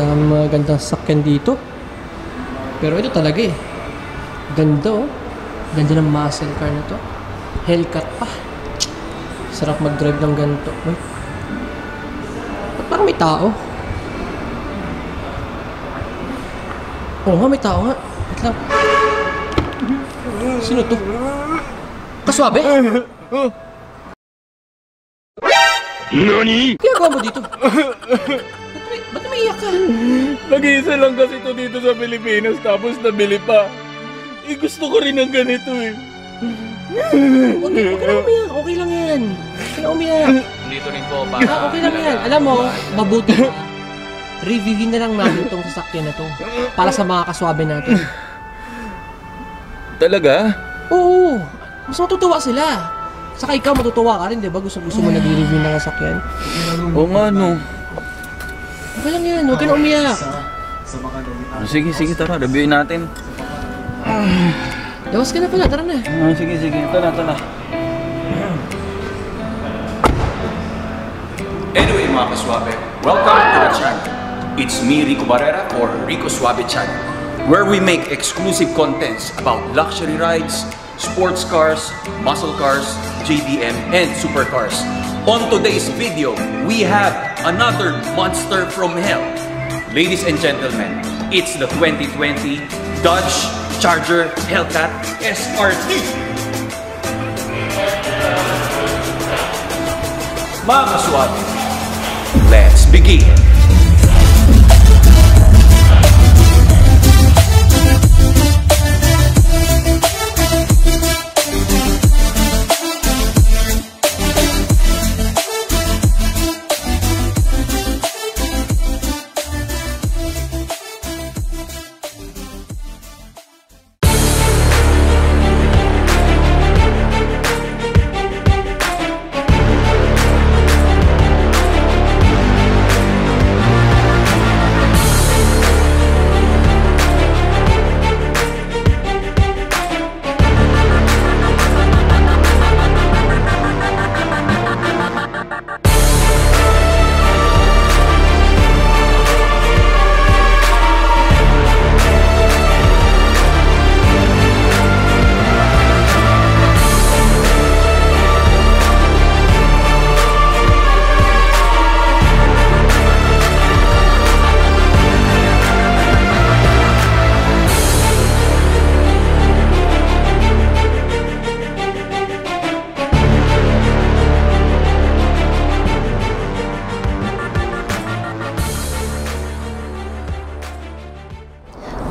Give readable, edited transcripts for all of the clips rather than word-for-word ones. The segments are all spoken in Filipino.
magandang sakyan dito. Pero ito talaga eh. Ganda oh. Ganda ng muscle car na to. Hellcat pa. Sarap mag-drive ng ganito. Uy. Ba't parang may tao? Oo nga, may tao nga. Wait lang. Sino to? Kaswabe? Nani? Ginagawa mo dito? Ba't may iyak ka? Nag-iisa lang kasi ito dito sa Pilipinas tapos nabili pa. Gusto ko rin ng ganito eh. Huwag ka na umiyak. Okay lang yan. Huwag ka na umiyak. Dito rin po para... Okay lang yan. Alam mo, mabuti mo. Reviewin na lang namin itong sasakyan na to. Para sa mga kaswabe natin. Talaga? Oo. Mas matutuwa sila. Saka ikaw matutuwa ka rin, di ba? Gusto mo nag-review ng sasakyan. Oo nga no. Okay lang yan. Huwag ka na umiyak. Sige, tara. Reviewin natin. Lawas ka na pala. Tara na. Sige. Tara. Anyway mga kaswabe, welcome to the channel. It's me, Rico Barrera, or Rico Suave Channel, where we make exclusive contents about luxury rides, sports cars, muscle cars, JDM, and supercars. On today's video, we have another monster from hell. Ladies and gentlemen, it's the 2020 Dodge Charger Hellcat SRT. Mga kaswabe, let's begin.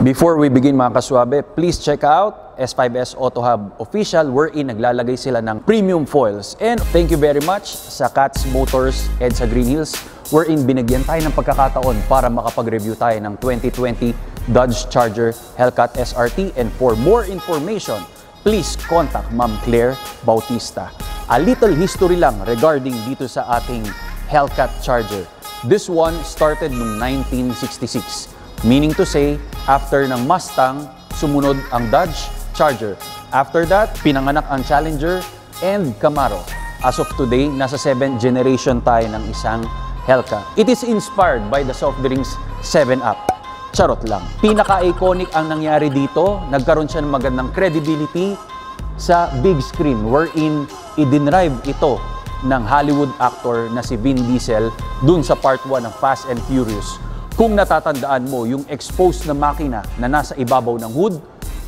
Before we begin mga kaswabe, please check out S5S Auto Hub Official wherein naglalagay sila ng premium foils. And thank you very much sa Cats Motors and sa Green Hills wherein binigyan tayo ng pagkakataon para makapag-review tayo ng 2020 Dodge Charger Hellcat SRT. And for more information, please contact Ma'am Claire Bautista. A little history lang regarding dito sa ating Hellcat Charger. This one started noong 1966. Meaning to say, after ng Mustang, sumunod ang Dodge Charger. After that, pinanganak ang Challenger and Camaro. As of today, nasa 7th generation tayo ng isang Hellcat. It is inspired by the soft drinks 7-Up. Charot lang. Pinaka-iconic ang nangyari dito. Nagkaroon siya ng magandang credibility sa big screen wherein idinrive ito ng Hollywood actor na si Vin Diesel dun sa part 1 ng Fast and Furious. Kung natatandaan mo yung exposed na makina na nasa ibabaw ng hood,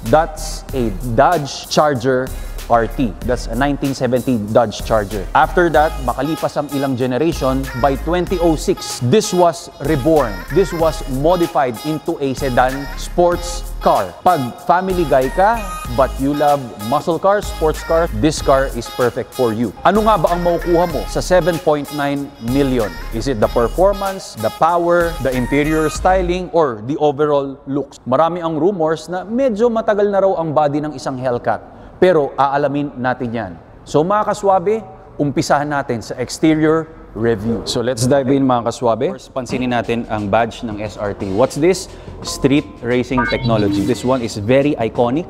that's a Dodge Charger RT. That's a 1970 Dodge Charger. After that, makalipas ang ilang generation, by 2006, this was reborn. This was modified into a sedan sports car. Pag family guy ka, but you love muscle cars, sports car, this car is perfect for you. Ano nga ba ang makukuha mo sa 7.9 million? Is it the performance, the power, the interior styling, or the overall looks? Marami ang rumors na medyo matagal na raw ang body ng isang Hellcat. Pero aalamin natin yan. So mga kaswabe, umpisahan natin sa exterior review. So let's dive in mga kaswabe. First, pansinin natin ang badge ng SRT. What's this? Street Racing Technology. This one is very iconic.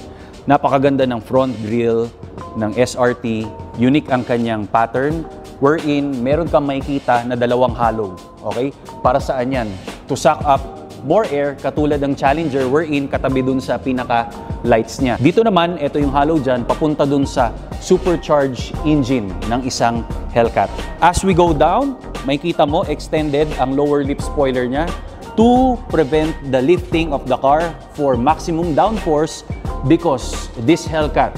Napakaganda ng front grille ng SRT. Unique ang kanyang pattern wherein meron kang makikita na dalawang hollow. Okay? Para saan yan? To suck up more air katulad ng Challenger wherein katabi dun sa pinaka-lights niya. Dito naman, ito yung hollow dyan, papunta dun sa supercharged engine ng isang Hellcat. As we go down, makikita mo extended ang lower lip spoiler niya to prevent the lifting of the car for maximum downforce because this Hellcat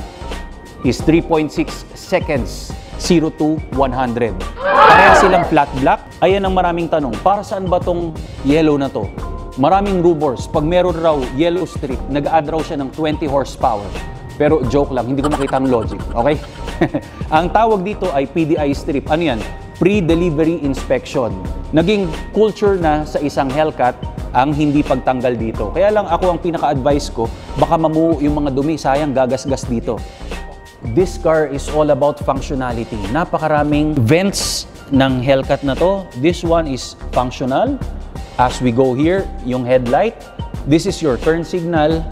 is 3.6 seconds 0 to 100. Pareha silang flat black. Ayan ang maraming tanong. Para saan ba tong yellow na to? Maraming rumors. Pag meron raw yellow strip, nag-add raw siya ng 20 horsepower. Pero joke lang, hindi ko makita ang logic. Okay? Ang tawag dito ay PDI strip. Ano yan? Pre-delivery inspection. Naging culture na sa isang Hellcat ang hindi pagtanggal dito. Kaya lang ako ang pinaka-advice ko, baka mamuo yung mga dumi, sayang gagasgas dito. This car is all about functionality. Napakaraming vents ng Hellcat na to. This one is functional. As we go here, yung headlight. This is your turn signal.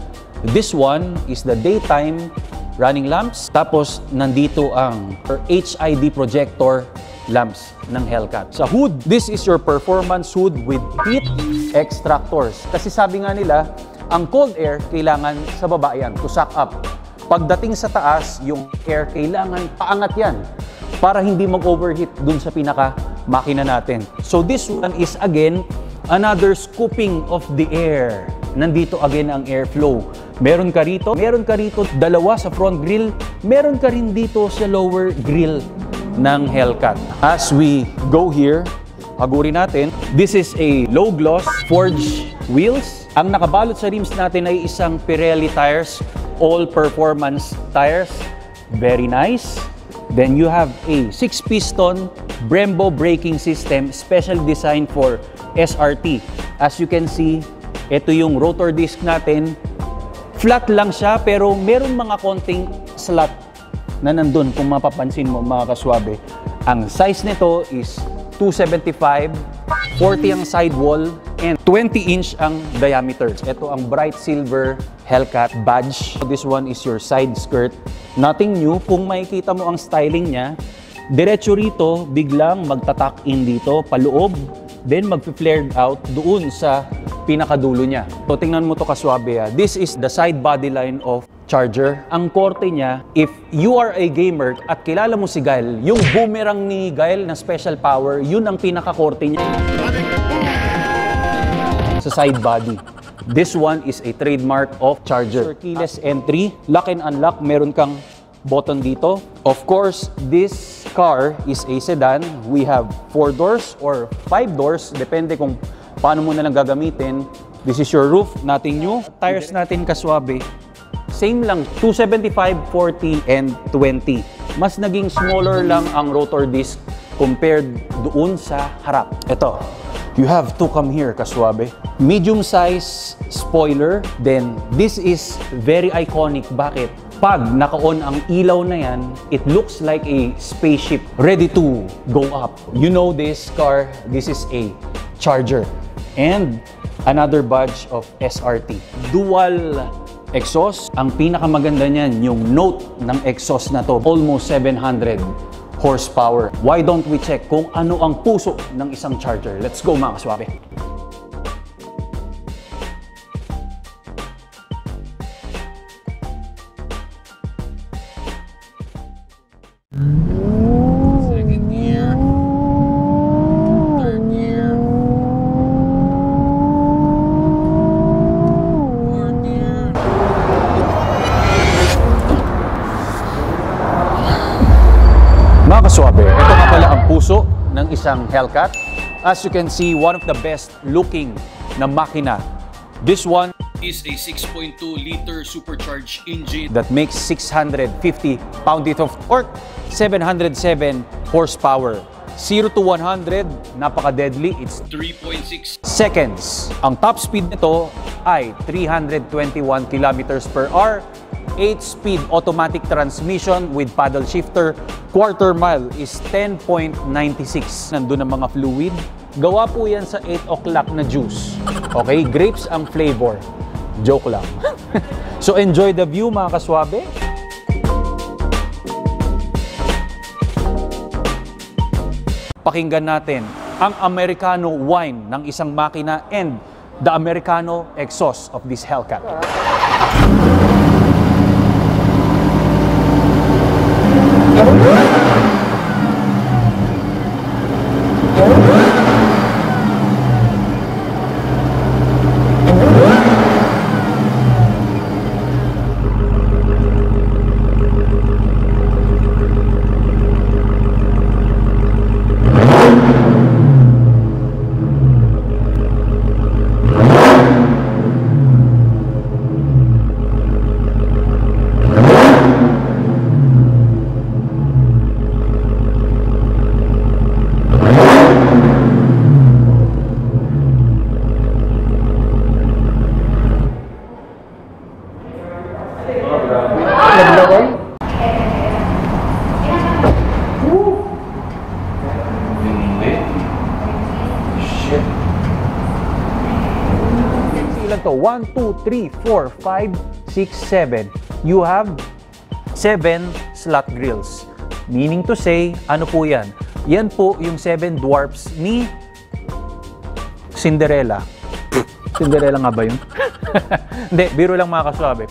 This one is the daytime running lamps. Tapos, nandito ang HID projector lamps ng Hellcat. Sa hood, this is your performance hood with heat extractors. Kasi sabi nga nila, ang cold air kailangan sa baba yan to suck up. Pagdating sa taas, yung air kailangan paangat yan para hindi mag-overheat dun sa pinaka-makina natin. So this one is again, another scooping of the air. Nandito again ang airflow. Meron ka rito dalawa sa front grille, meron ka rin dito sa lower grille ng Hellcat. As we go here, hagurin natin, this is a low gloss forged wheels. Ang nakabalot sa rims natin ay isang Pirelli tires, all performance tires. Very nice. Then you have a 6-piston Brembo braking system, special design for SRT. As you can see, ito yung rotor disc natin. Flat lang siya pero meron mga konting slot na nandun kung mapapansin mo mga kaswabe. Ang size nito is 275, 40 ang sidewall, and 20-inch ang diameter. Ito ang bright silver Hellcat badge. This one is your side skirt. Nothing new. Kung makikita mo ang styling niya, diretso rito, biglang magtatak in dito, paloob, then mag-flared out doon sa pinakadulo niya. So tingnan mo to kaswabe. This is the side body line of Charger. Ang korte niya, if you are a gamer at kilala mo si Gael, yung boomerang ni Gael na special power, yun ang pinaka-korte niya sa side body. This one is a trademark of Charger. Keyless entry, lock and unlock, meron kang button dito. Of course, this car is a sedan. We have 4 doors or 5 doors, depende kung paano mo na lang gagamitin. This is your roof, nothing new. Tires natin kaswabe, same lang, 275, 40, and 20. Mas naging smaller lang ang rotor disc compared doon sa harap. Ito, you have to come here, kaswabe. Medium size spoiler, then this is very iconic. Bakit? Pag naka-on ang ilaw na yan, it looks like a spaceship ready to go up. You know this car, this is a Charger. And another badge of SRT. Dual exhaust. Ang pinakamaganda niyan, yung note ng exhaust na to, almost 700 horsepower. Why don't we check kung ano ang puso ng isang Charger? Let's go mga kaswabe. Second gear. Third gear. Fourth gear. Mga kaswabe, ito nga pala ang puso ng isang Hellcat. As you can see, one of the best looking na makina. This one Is a 6.2-liter supercharged engine that makes 650 pound-feet of torque, 707 horsepower. 0 to 100, napaka-deadly, it's 3.6 seconds. Ang top speed nito ay 321 kilometers per hour, 8-speed automatic transmission with paddle shifter. Quarter mile is 10.96. Nandun ang mga fluid. Gawa po yan sa 8 o'clock na juice. Okay, grapes ang flavor. Joke lang. So enjoy the view mga kaswabe. Pakinggan natin ang Americano whine ng isang makina and the Americano exhaust of this Hellcat. Ilan to? 1, 2, 3, 4, 5, 6, 7. You have 7 slot grills. Meaning to say, ano po yan? Yan po yung 7 dwarfs ni Cinderella. Cinderella nga ba yun? Hindi, biro lang mga kaswabe.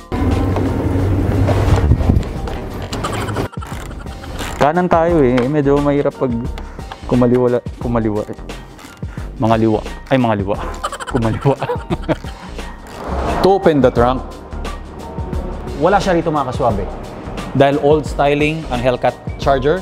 Kanan tayo eh. Medyo mahirap pag kumaliwa. Mga liwa. Kumaliwa. To open the trunk, wala siya rito mga kaswabe. Dahil old styling ang Hellcat Charger,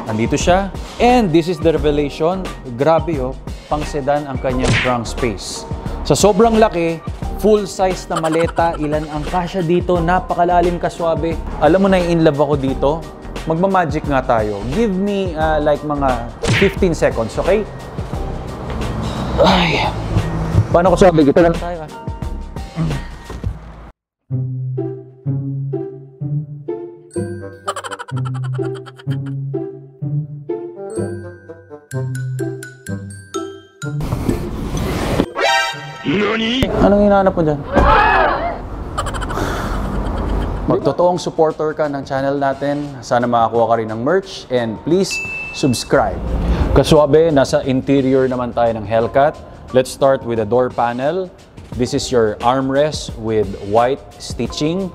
nandito siya. And this is the revelation. Grabe oh, pang sedan ang kanyang trunk space. Sa sobrang laki, full size na maleta, ilan ang kasya dito, napakalalim kaswabe. Alam mo na in love ako dito. Magma-magic nga tayo. Give me like mga 15 seconds, okay? Ay. Paano ko sabi? Gito na lang tayo ah. Anong hinahanap mo dyan? Magtotoong supporter ka ng channel natin. Sana makakuha ka rin ng merch. And please, subscribe. Kaswabe, nasa interior naman tayo ng Hellcat. Let's start with the door panel. This is your armrest with white stitching.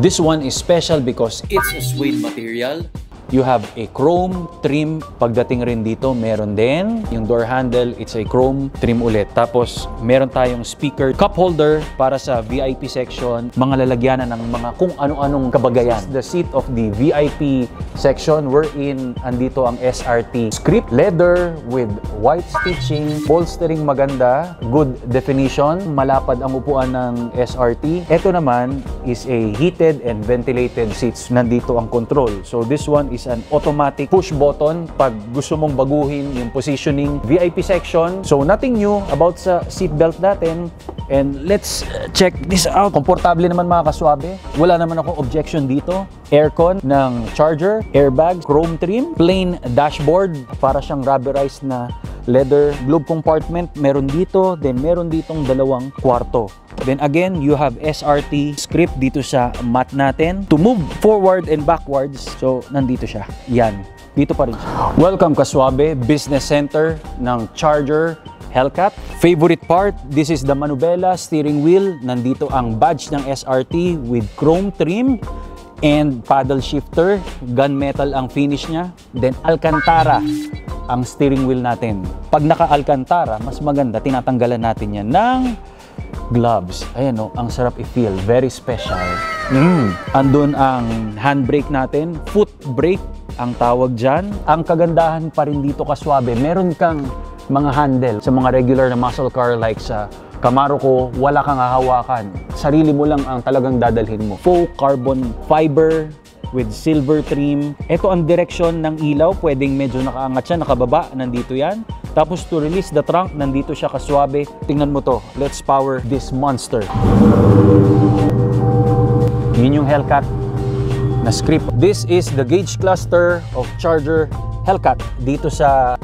This one is special because it's a suede material. You have a chrome trim. Pagdating rin dito, meron din. Yung door handle, it's a chrome trim ulit. Tapos, meron tayong speaker cup holder para sa VIP section. Mga lalagyanan ng mga kung ano-anong kabagayan. The seat of the VIP section, wherein andito ang SRT script. Leather with white stitching. Bolstering maganda. Good definition. Malapad ang upuan ng SRT. Ito naman is a heated and ventilated seats. Nandito ang control. So, this one is an automatic push button pag gusto mong baguhin yung positioning. VIP section. So, nothing new about sa seatbelt natin. And let's check this out. Komportable naman mga kaswabe. Wala naman akong objection dito. Aircon ng Charger, airbag, chrome trim, plain dashboard. Para siyang rubberized na leather. Globe compartment, meron dito. Then, meron ditong dalawang kwarto. Then again, you have SRT script dito sa mat natin. To move forward and backwards, so nandito siya. Yan. Dito pa rin siya. Welcome kaswabe, business center ng Charger Hellcat. Favorite part, this is the manubela steering wheel. Nandito ang badge ng SRT with chrome trim and paddle shifter. Gunmetal ang finish niya. Then Alcantara ang steering wheel natin. Pag naka-Alcantara, mas maganda, tinatanggalan natin yan ng gloves. Ayan o, ang sarap i-feel. Very special. Andun ang handbrake natin. Foot brake ang tawag dyan. Ang kagandahan pa rin dito kaswabe, meron kang mga handle sa mga regular na muscle car like sa Camaro ko, wala kang hahawakan. Sarili mo lang ang talagang dadalhin mo. Faux carbon fiber with silver trim. Ito ang direksyon ng ilaw. Pwedeng medyo nakaangat siya, nakababa. Nandito yan. Tapos to release the trunk, nandito siya kaswabe. Tingnan mo to. Let's power this monster. Yun yung Hellcat na script. This is the gauge cluster of Charger Hellcat. Dito sa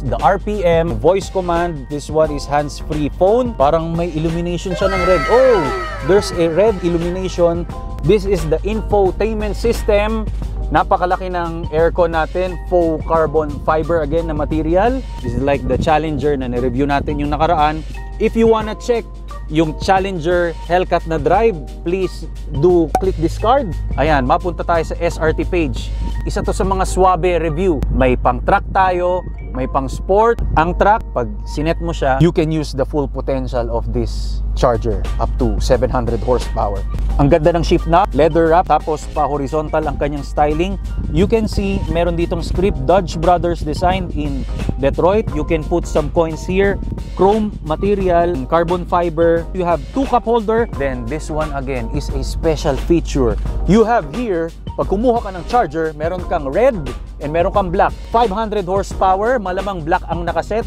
the RPM, voice command. This one is hands-free phone. Parang may illumination siya ng red. Oh, there's a red illumination. This is the infotainment system. Napakalaki ng aircon natin. Faux carbon fiber again na material. This is like the Challenger na nireview natin yung nakaraan. If you wanna check yung Challenger Hellcat na drive, please do click this card. Ayan, mapunta tayo sa SRT page. Isa to sa mga Suabe review. May pang truck tayo, may pang sport. Ang truck, pag sinet mo siya, you can use the full potential of this Charger up to 700 horsepower. Ang ganda ng shift knob, leather wrap, tapos pa horizontal ang kanyang styling. You can see meron ditong script, Dodge Brothers design in Detroit. You can put some coins here, chrome material, carbon fiber. You have 2 cup holder. Then this one again is a special feature. You have here, pag kumuha ka ng Charger, meron kang red and meron kang black. 500 horsepower, malamang black ang nakaset.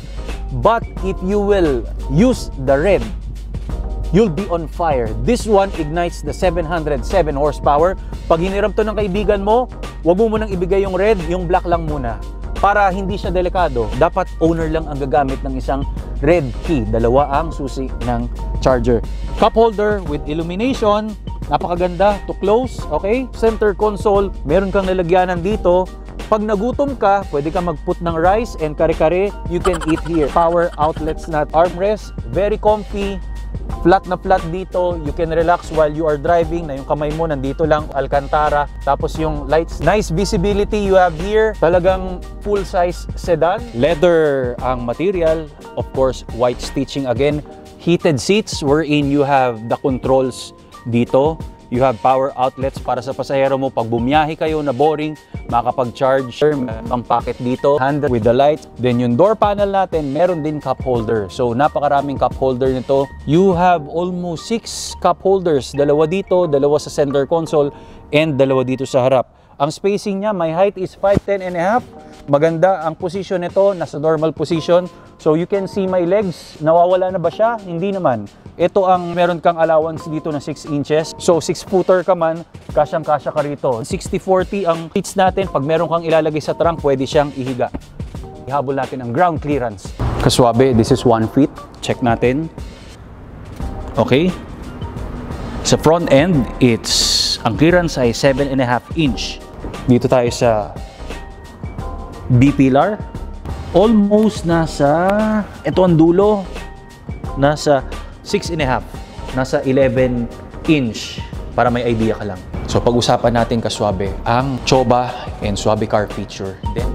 But if you will use the red, you'll be on fire. This one ignites the 707 horsepower. Pag hiniram to ng kaibigan mo, wag mo munang ibigay yung red, yung black lang muna. Para hindi siya delikado. Dapat owner lang ang gagamit ng isang red key. Dalawa ang susi ng Charger. Cup holder with illumination. Napakaganda to close. Okay? Center console. Meron kang lalagyanan dito. Pag nagutom ka, pwede ka mag-put ng rice and kare-kare. You can eat here. Power outlets na armrest. Very comfy. Flat na flat dito, you can relax while you are driving, na yung kamay mo nandito lang, Alcantara. Tapos yung lights, nice visibility you have here. Talagang full size sedan. Leather ang material, of course white stitching again. Heated seats wherein you have the controls dito. You have power outlets para sa pasahero mo. Pag bumiyahe kayo na boring, makapag-charge. Ang packet dito, handle with the light. Then yung door panel natin, meron din cup holder. So napakaraming cup holder nito. You have almost 6 cup holders. Dalawa dito, dalawa sa center console, and dalawa dito sa harap. Ang spacing niya, my height is 5'10 and a half. Maganda ang position nito, nasa normal position. So you can see my legs. Nawawala na ba siya? Hindi naman. Ito ang meron kang allowance dito na 6 inches. So 6-footer ka man, kasyang-kasya ka rito. 60-40 ang seats natin. Pag meron kang ilalagay sa trunk, pwede siyang ihiga. Ihabol natin ang ground clearance. Kasuabe, this is 1 feet. Check natin. Okay. Sa front end, ang clearance ay 7.5 inch. Dito tayo sa B-pillar. Almost nasa, ito ang dulo, nasa 6.5, nasa 11 inch, para may idea ka lang. So pag-usapan natin kasuabe ang Choba and Suabe car feature. Then,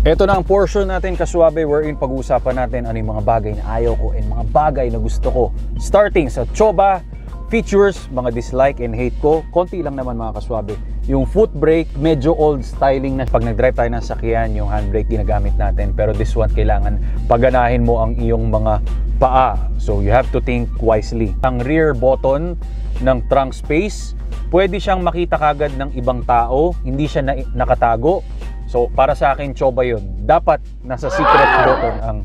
ito na ang portion natin kasuabe wherein pag-usapan natin ano yung mga bagay na ayaw ko and mga bagay na gusto ko. Starting sa Choba features, mga dislike and hate ko, konti lang naman mga kasuabe. Yung foot brake, medyo old styling na. Pag nag-drive tayo ng sakyan, yung handbrake ginagamit natin. Pero this one, kailangan paganahin mo ang iyong mga paa. So you have to think wisely. Ang rear button ng trunk space, pwede siyang makita kagad ng ibang tao. Hindi siya nakatago. So para sa akin, Choba yun. Dapat nasa secret button ang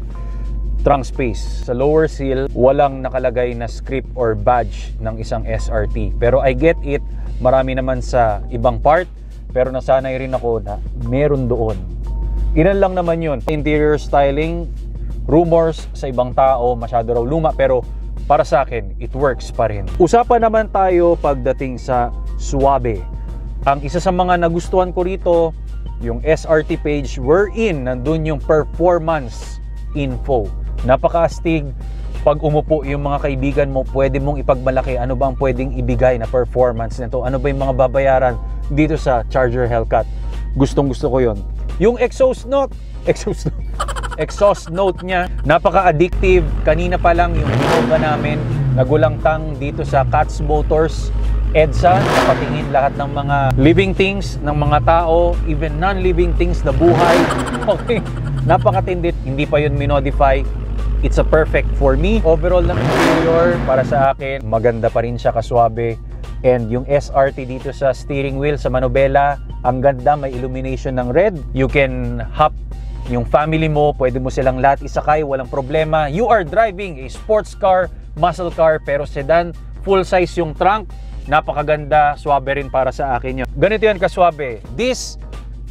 trunk space. Sa lower seal, walang nakalagay na script or badge ng isang SRT. Pero I get it, marami naman sa ibang part, pero nasanay rin ako na meron doon. Ilan lang naman yun. Interior styling, rumors sa ibang tao, masyado raw luma, pero para sa akin, it works pa rin. Usapan naman tayo pagdating sa Suabe. Ang isa sa mga nagustuhan ko rito, yung SRT page wherein nandun yung performance info. Napaka-astig. Pag umupo yung mga kaibigan mo, pwede mong ipagmalaki ano ba ang pwedeng ibigay na performance nito. Ano ba yung mga babayaran dito sa Charger Hellcat. Gustong-gusto ko yon. Yung exhaust note niya, napaka-addictive. Kanina pa lang yung hinoga namin, nagulangtang dito sa Catz Motors EDSA, napatingin lahat ng mga living things ng mga tao, even non-living things na buhay. Okay, napakatindit. Hindi pa yun minodify. It's a perfect for me. Overall ng interior, para sa akin, maganda pa rin siya kasuabe. And yung SRT dito sa steering wheel, sa manubela, ang ganda, may illumination ng red. You can hop yung family mo, pwede mo silang lahat isakay, walang problema. You are driving a sports car, muscle car, pero sedan, full size yung trunk. Napakaganda, suabe rin para sa akin yun. Ganito yan kasuabe. This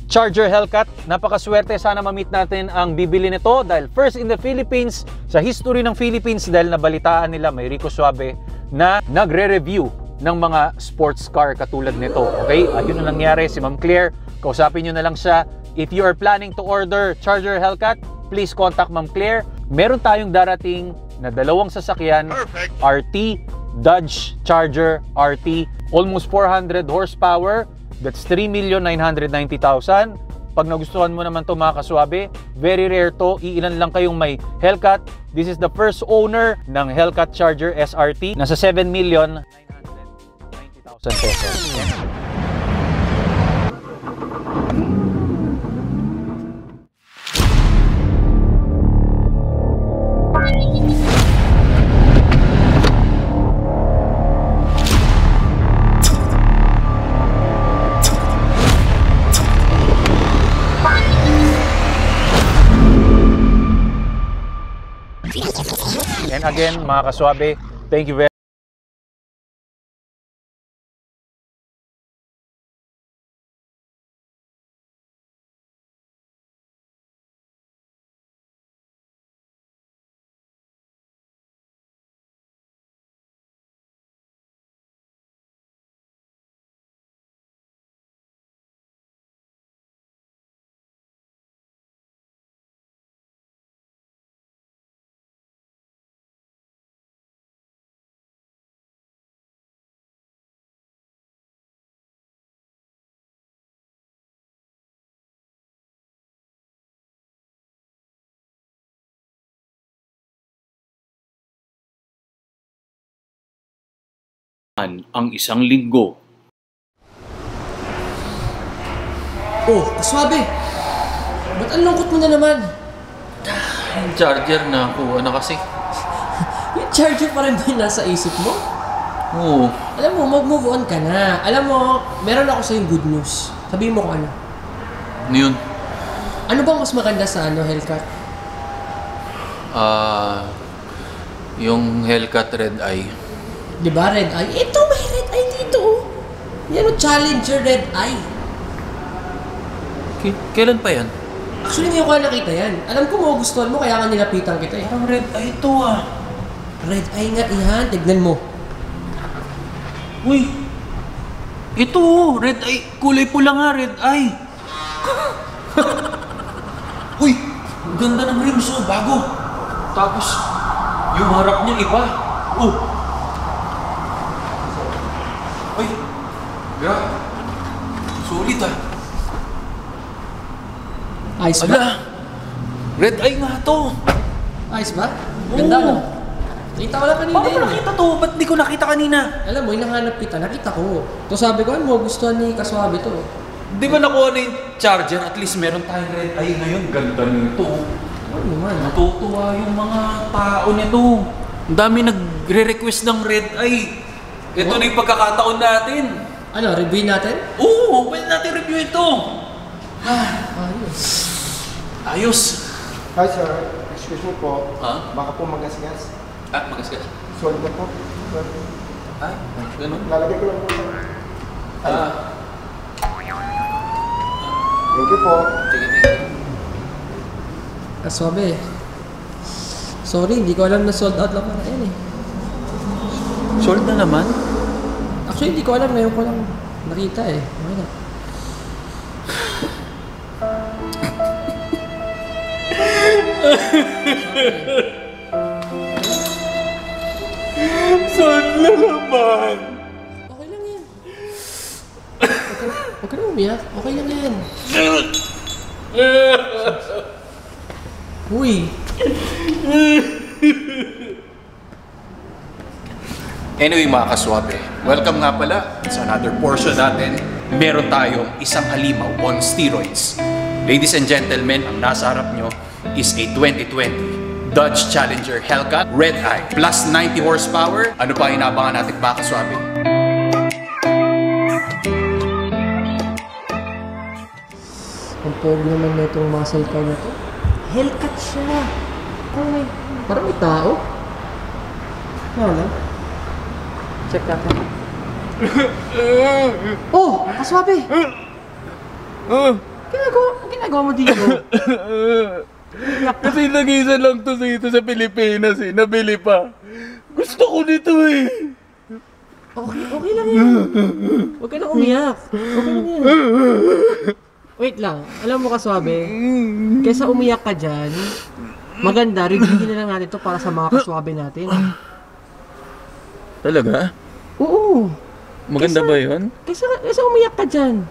Charger Hellcat, napakaswerte. Sana ma-meet natin ang bibili nito dahil first in the Philippines, sa history ng Philippines, dahil nabalitaan nila may Rico Suabe na nagre-review ng mga sports car katulad nito. Okay? At yun ang nangyari, si Ma'am Claire, kausapin nyo na lang siya, If you are planning to order Charger Hellcat, please contact Ma'am Claire. Meron tayong darating na dalawang sasakyan, RT, Dodge Charger RT, almost 400 horsepower, that's 3,990,000. Pag nagustuhan mo naman to mga kaswabe, very rare to, iilan lang kayong may Hellcat. This is the first owner ng Hellcat Charger SRT, nasa 7,990,000 pesos. And again, mga kaswabe, thank you very much. Ang isang linggo. Oh, kaswabe! Ba't ang lungkot mo na naman? Yung charger na kuha na kasi. Yung charger pa rin ba yung nasa isip mo? Oo. Alam mo, mag-move on ka na. Alam mo, meron ako sa'yo good news. Sabihin mo kung ano. Ano yun? Ano bang mas maganda sa Hellcat? Yung Hellcat Red Eye. Di ba, Red Eye? Ito, may Red Eye dito. Yan o, Challenger Red Eye. Kailan pa yan? Actually, ngayon ko nakita yan. Alam ko magugustuhan mo, kaya nga nilapitan kita eh. Parang Red Eye ito ah. Red Eye nga yan, tignan mo. Uy! Ito oh, Red Eye. Kulay pula nga, Red Eye. Uy! Ang ganda ng rims oh, bago. Tapos, yung harap niya iba. Oh! Uy! Grabe. Sulit ah. Ayos ba? Ala! Red Eye nga to. Ayos ba? Ganda no? Nakita ko lang kanina Paano ko eh. nakita to? Ba't di ko nakita kanina? Alam mo, hinahanap kita, nakita ko. To sabi ko, ano mo, gustuhan ni Kaswabe to. Di ba nakuha na yung charger? At least meron tayong Red Eye ngayon. Ganda nito. Ano naman? Natutuwa yung mga tao nito. Ang dami nagre-request ng Red Eye. Ito na yung pagkakataon natin. Ano, review natin? Oo, pwede natin review ito. Ayos. Ayos. Hi sir, excuse me po. Ha? Baka po magasgas. Magasgas. Sorry na po. Sir. Ay, ganun. Lalagay ko lang po sir. Ah, Thank you po. sige, sige. Kaswabe. Sorry, hindi ko alam na sold out lang para yan eh. Sold na naman? Actually, hindi ko alam. Ngayon ko lang nakita eh. Okay na. Sold na naman. Okay lang yan. Huwag ka na umiyak. Okay lang yan. Uy. Anyway mga kaswabe, welcome nga pala sa another portion natin. Meron tayong isang halimaw on steroids. Ladies and gentlemen, ang nasa harap nyo is a 2020 Dodge Challenger Hellcat Red Eye plus 90 horsepower. Ano pa inabangan natin mga kaswabe? Ang pogi naman na itong muscle car na to. Hellcat siya. Parang may tao. Ano lang? Check natin. Oh! Kaswabe! Ginagawa mo dito? Kasi nag-isa lang to dito sa Pilipinas eh. Nabili pa. Gusto ko nito eh. Okay lang yan. Huwag ka na umiyak. Okay lang yan. Wait lang. Alam mo kaswabe, kaysa umiyak ka dyan, maganda, reviewin na lang natin to para sa mga kaswabe natin. Talaga? Oo. Maganda ba yun? Kaysa umiyak ka dyan.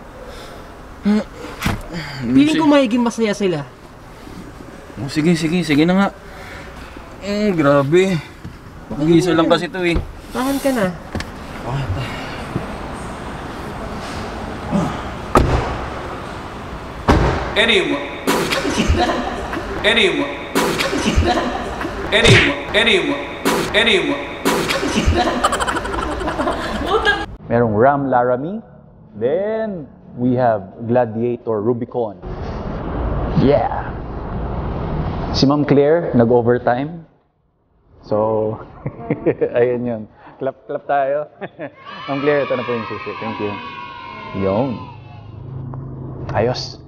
Piling ko magiging masaya sila. Oh, sige na nga. Grabe. Mag-isa lang kasi to eh. Tahan ka na. Merong Ram Laramie. Then, we have Gladiator Rubicon. Yeah! Si Ma'am Claire, nag-overtime. So, ayun yun. Clap tayo. Ma'am Claire, ito na po yung susi. Thank you. Yun. Ayos.